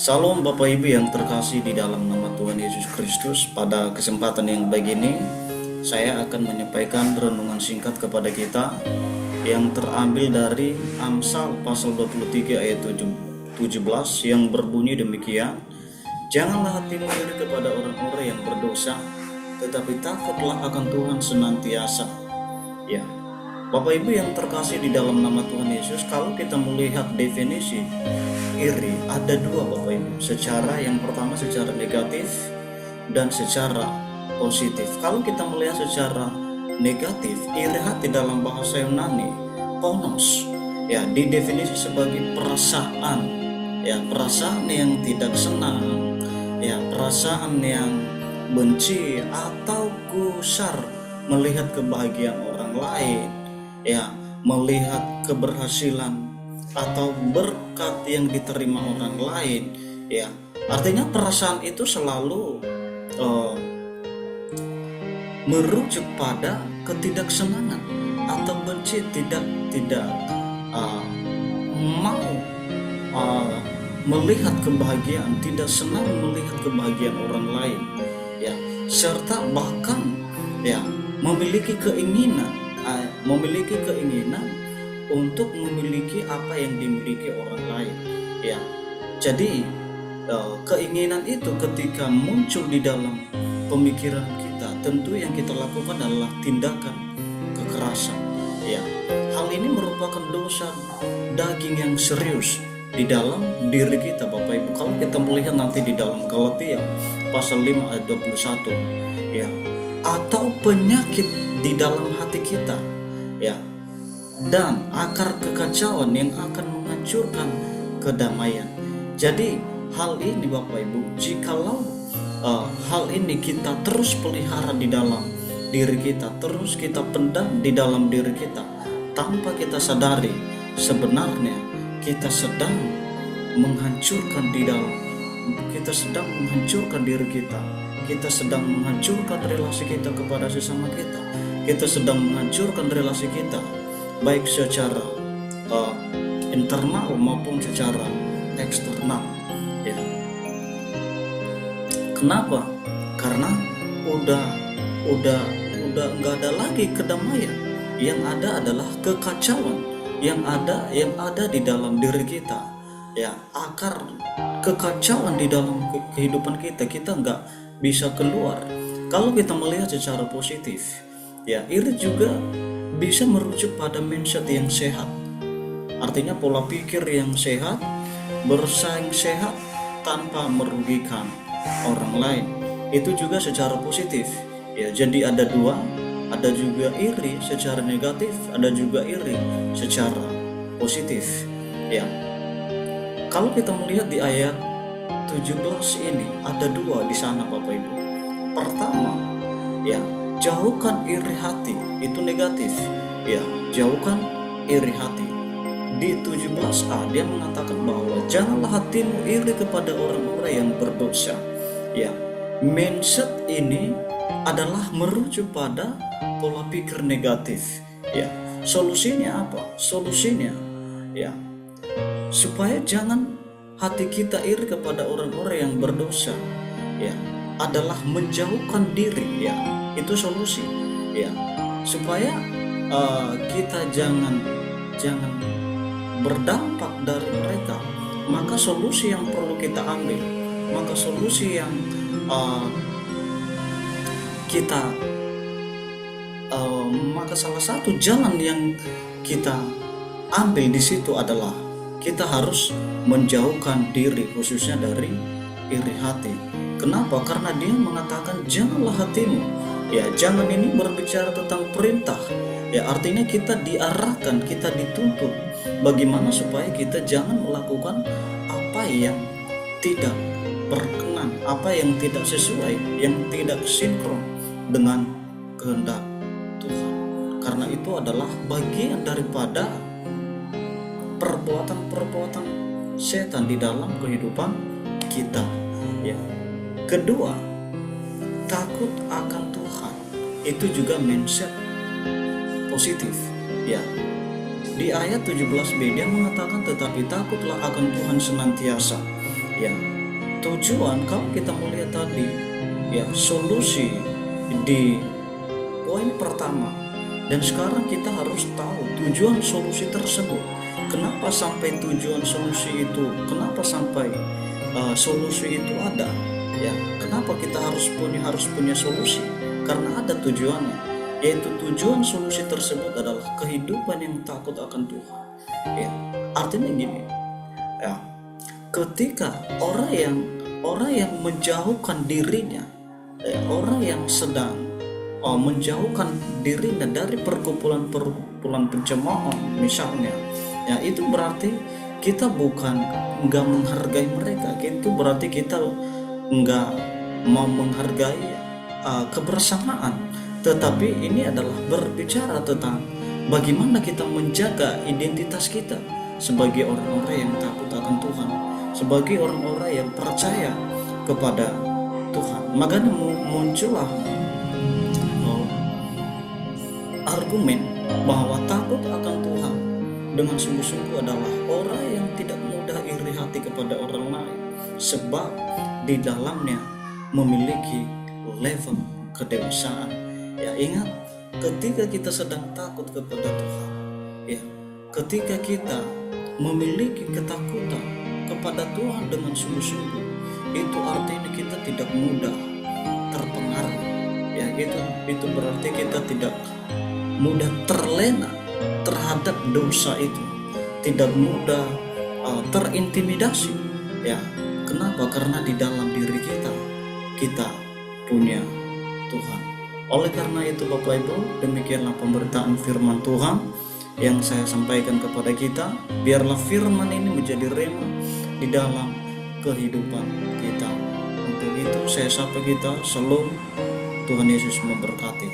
Salam Bapak Ibu yang terkasih di dalam nama Tuhan Yesus Kristus. Pada kesempatan yang baik ini, saya akan menyampaikan renungan singkat kepada kita yang terambil dari Amsal pasal 23 ayat 17 yang berbunyi demikian. Janganlah hatimu iri kepada orang-orang yang berdosa, tetapi takutlah akan Tuhan senantiasa. Ya, Bapak Ibu yang terkasih di dalam nama Tuhan Yesus, kalau kita melihat definisi iri ada dua Bapak Ibu. Yang pertama secara negatif dan secara positif. Kalau kita melihat secara negatif, iri hati dalam bahasa Yunani ponos, ya, didefinisi sebagai perasaan, ya, perasaan yang tidak senang, ya, perasaan yang benci atau gusar melihat kebahagiaan orang lain, ya, melihat keberhasilan atau berkat yang diterima orang lain, ya. Artinya perasaan itu selalu merujuk pada ketidaksenangan atau benci, tidak mau melihat kebahagiaan, tidak senang melihat kebahagiaan orang lain, ya, serta bahkan, ya, memiliki keinginan untuk memiliki apa yang dimiliki orang lain, ya. Jadi keinginan itu ketika muncul di dalam pemikiran kita, tentu yang kita lakukan adalah tindakan kekerasan, ya. Hal ini merupakan dosa daging yang serius di dalam diri kita Bapak Ibu. Kalau kita melihat nanti di dalam Galatia pasal 5 ayat 21, ya, atau penyakit di dalam hati kita, ya, dan akar kekacauan yang akan menghancurkan kedamaian. Jadi hal ini Bapak Ibu, jikalau hal ini kita terus pelihara di dalam diri kita, terus kita pendam di dalam diri kita, tanpa kita sadari sebenarnya kita sedang menghancurkan diri kita sedang menghancurkan relasi kita kepada sesama kita sedang menghancurkan relasi kita baik secara internal maupun secara eksternal, ya. Kenapa? Karena udah nggak ada lagi kedamaian, yang ada adalah kekacauan yang ada di dalam diri kita, ya. Akar kekacauan di dalam kehidupan kita nggak bisa keluar. Kalau kita melihat secara positif, ya, iri juga bisa merujuk pada mindset yang sehat. Artinya pola pikir yang sehat, bersaing sehat tanpa merugikan orang lain. Itu juga secara positif, ya. Jadi ada dua, ada juga iri secara negatif, ada juga iri secara positif, ya. Kalau kita melihat di ayat 17 ini ada dua di sana Bapak Ibu. Pertama, ya, jauhkan iri hati, itu negatif, ya, jauhkan iri hati. Di 17a dia mengatakan bahwa janganlah hatimu iri kepada orang-orang yang berdosa, ya. Mindset ini adalah merujuk pada pola pikir negatif, ya. Solusinya apa? Solusinya, ya, supaya jangan hati kita iri kepada orang-orang yang berdosa, ya, adalah menjauhkan diri, ya. Itu solusi, ya, supaya kita jangan berdampak dari mereka. Maka solusi yang perlu kita ambil, maka solusi yang maka salah satu jalan yang kita ambil di situ adalah kita harus menjauhkan diri, khususnya dari iri hati. Kenapa? Karena dia mengatakan janganlah hatimu, ya. Jangan ini berbicara tentang perintah, ya. Artinya kita diarahkan, kita dituntut bagaimana supaya kita jangan melakukan apa yang tidak berkenan, apa yang tidak sesuai, yang tidak sinkron dengan kehendak Tuhan. Karena itu adalah bagian daripada perbuatan setan di dalam kehidupan kita, ya. Kedua, takut akan Tuhan, itu juga mindset positif, ya. Di ayat 17b dia mengatakan tetapi takutlah akan Tuhan senantiasa, Ya, tujuan kalau kita melihat tadi, ya solusi di poin pertama, dan sekarang kita harus tahu tujuan solusi tersebut. Kenapa sampai tujuan solusi itu? Kenapa sampai solusi itu ada? Ya, kenapa kita harus punya solusi? Karena ada tujuannya, yaitu tujuan solusi tersebut adalah kehidupan yang takut akan Tuhan. Ya, artinya gini, ya, ketika orang yang menjauhkan dirinya, orang yang sedang menjauhkan dirinya dari perkumpulan pencemaran misalnya, ya itu berarti kita bukan nggak menghargai mereka, itu berarti kita nggak mau menghargai kebersamaan. Tetapi ini adalah berbicara tentang bagaimana kita menjaga identitas kita sebagai orang-orang yang takut akan Tuhan, sebagai orang-orang yang percaya kepada Tuhan. Makanya muncullah argumen bahwa takut akan Tuhan dengan sungguh-sungguh adalah orang yang tidak mudah iri hati kepada orang lain, sebab di dalamnya memiliki level kedewasaan. Ya, ingat, ketika kita sedang takut kepada Tuhan, ya, ketika kita memiliki ketakutan kepada Tuhan dengan sungguh-sungguh, itu artinya kita tidak mudah terpengaruh. Ya, itu berarti kita tidak mudah terlena terhadap dosa itu, tidak mudah terintimidasi. Ya, kenapa? Karena di dalam diri kita punya Tuhan. Oleh karena itu Bapak Ibu, demikianlah pemberitaan firman Tuhan yang saya sampaikan kepada kita. Biarlah firman ini menjadi rema di dalam kehidupan kita. Untuk itu saya sapa kita, Shalom, Tuhan Yesus memberkati.